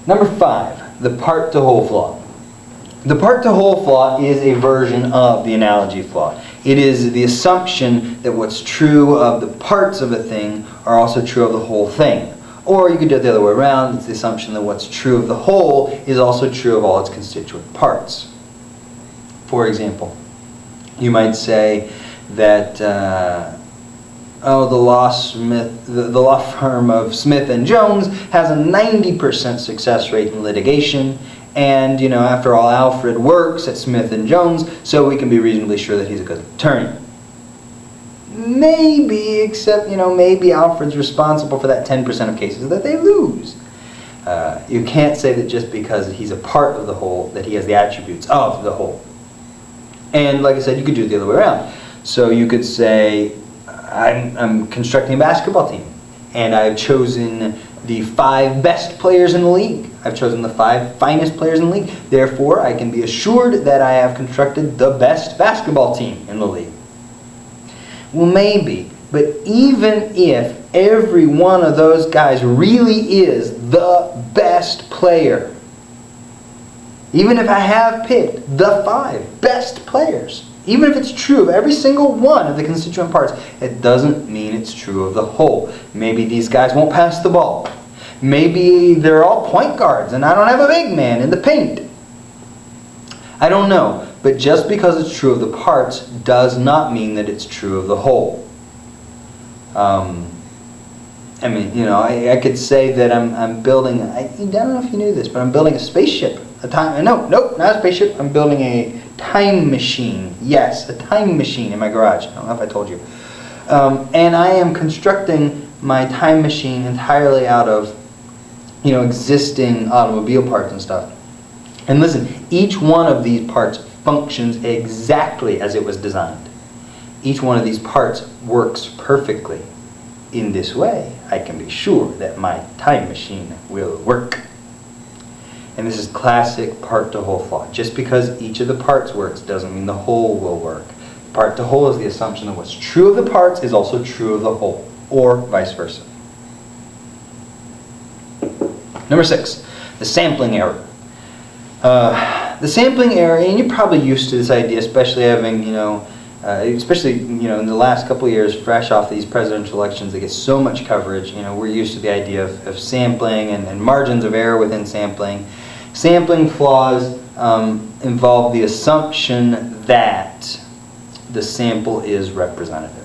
Number 5, the part-to-whole flaw. The part-to-whole flaw is a version of the analogy flaw. It is the assumption that what's true of the parts of a thing are also true of the whole thing. Or you could do it the other way around. It's the assumption that what's true of the whole is also true of all its constituent parts. For example, you might say that the law firm of Smith and Jones has a 90% success rate in litigation, and after all, Alfred works at Smith and Jones, so we can be reasonably sure that he's a good attorney. Maybe, except maybe Alfred's responsible for that 10% of cases that they lose. You can't say that just because he's a part of the whole that he has the attributes of the whole. And like I said, you could do it the other way around. So you could say, I'm constructing a basketball team, and I've chosen the 5 best players in the league. I've chosen the 5 finest players in the league. Therefore, I can be assured that I have constructed the best basketball team in the league. Well, maybe, but even if every one of those guys really is the best player, even if I have picked the 5 best players, even if it's true of every single one of the constituent parts, it doesn't mean it's true of the whole. Maybe these guys won't pass the ball. Maybe they're all point guards and I don't have a big man in the paint. I don't know, but just because it's true of the parts does not mean that it's true of the whole. I could say that I'm building, I don't know if you knew this, but I'm building a spaceship. Not a spaceship, I'm building a time machine. Yes, a time machine in my garage. I don't know if I told you. And I am constructing my time machine entirely out of, existing automobile parts and stuff. And listen, each one of these parts functions exactly as it was designed. Each one of these parts works perfectly. In this way, I can be sure that my time machine will work. And this is classic part-to-whole flaw. Just because each of the parts works doesn't mean the whole will work. Part-to-whole is the assumption that what's true of the parts is also true of the whole, or vice versa. Number 6, the sampling error. The sampling error, and you're probably used to this idea, especially having, in the last couple of years, fresh off these presidential elections, they get so much coverage. We're used to the idea of sampling and margins of error within sampling. Sampling flaws involve the assumption that the sample is representative.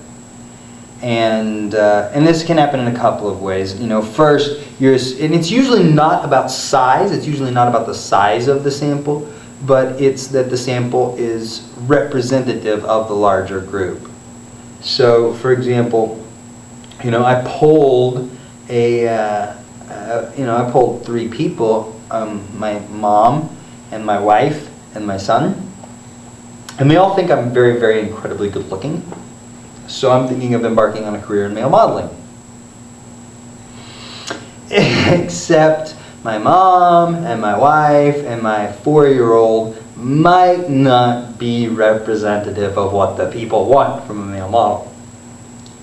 And this can happen in a couple of ways. First, and it's usually not about size. It's usually not about the size of the sample, but it's that the sample is representative of the larger group. So, for example, I polled I polled 3 people: my mom, and my wife, and my son, and they all think I'm very, very incredibly good looking. So I'm thinking of embarking on a career in male modeling. Except my mom and my wife and my 4-year-old might not be representative of what the people want from a male model.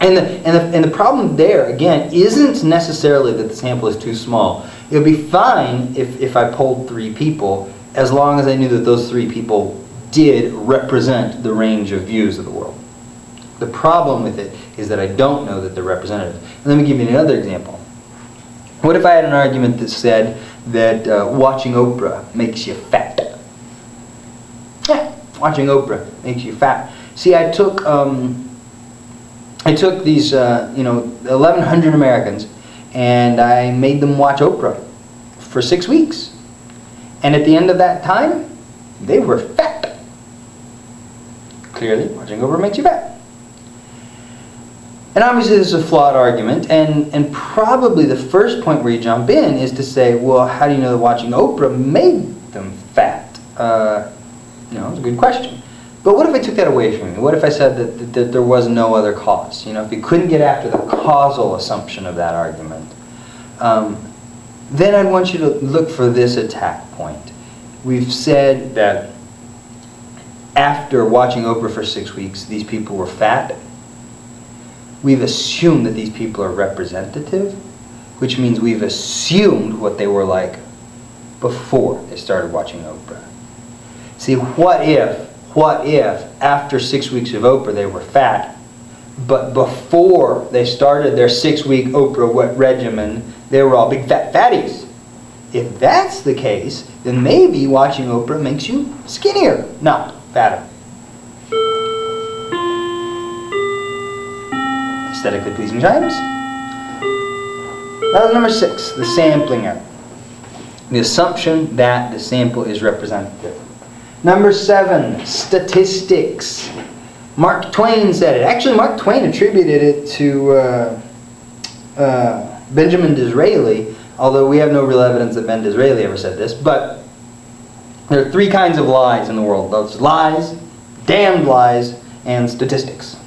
And the problem there, again, isn't necessarily that the sample is too small. It would be fine if I polled 3 people, as long as I knew that those 3 people did represent the range of views of the world. The problem with it is that I don't know that they're representative. And let me give you another example. What if I had an argument that said that watching Oprah makes you fat? Yeah, watching Oprah makes you fat. See, I took these 1,100 Americans, and I made them watch Oprah for 6 weeks. And at the end of that time, they were fat. Clearly, watching Oprah makes you fat. And obviously this is a flawed argument, and probably the first point where you jump in is to say, well, how do you know that watching Oprah made them fat? It's a good question. But what if I took that away from you? What if I said that there was no other cause? If you couldn't get after the causal assumption of that argument, then I'd want you to look for this attack point. We've said that after watching Oprah for 6 weeks, these people were fat. We've assumed that these people are representative, which means we've assumed what they were like before they started watching Oprah. See, what if after 6 weeks of Oprah they were fat, but before they started their 6-week Oprah regimen, they were all big fat fatties? If that's the case, then maybe watching Oprah makes you skinnier, not fatter. Aesthetically pleasing chimes. That was number 6, the sampling error. The assumption that the sample is representative. Number 7, statistics. Mark Twain said it. Actually, Mark Twain attributed it to Benjamin Disraeli, although we have no real evidence that Ben Disraeli ever said this. But there are 3 kinds of lies in the world. Those lies, damned lies, and statistics.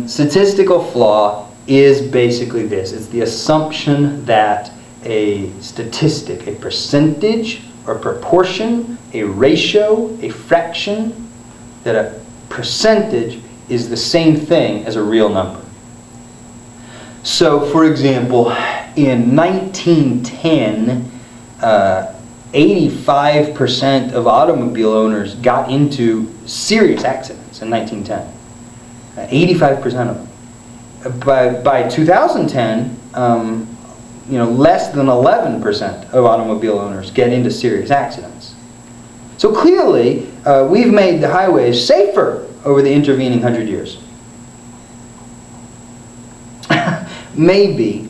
Statistical flaw is basically this. It's the assumption that a statistic, a percentage or proportion, a ratio, a fraction, that a percentage is the same thing as a real number. So, for example, in 1910, 85% of automobile owners got into serious accidents in 1910. 85% of them. By 2010, less than 11% of automobile owners get into serious accidents. So clearly, we've made the highways safer over the intervening 100 years. Maybe,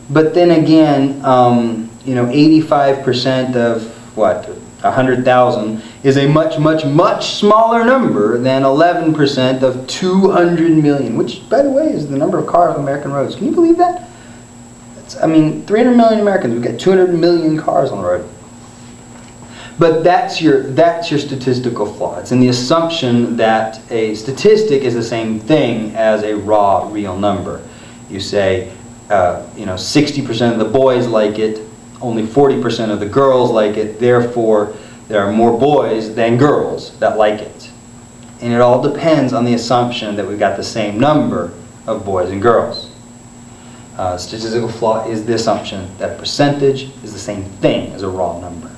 but then again, 85% of 100,000 is a much smaller number than 11% of 200 million, which, by the way, is the number of cars on American roads. Can you believe that? 300 million Americans. We've got 200 million cars on the road. But that's your statistical flaw. It's in the assumption that a statistic is the same thing as a raw, real number. You say, 60% of the boys like it, only 40% of the girls like it, therefore there are more boys than girls that like it. And it all depends on the assumption that we've got the same number of boys and girls. Statistical flaw is the assumption that percentage is the same thing as a raw number.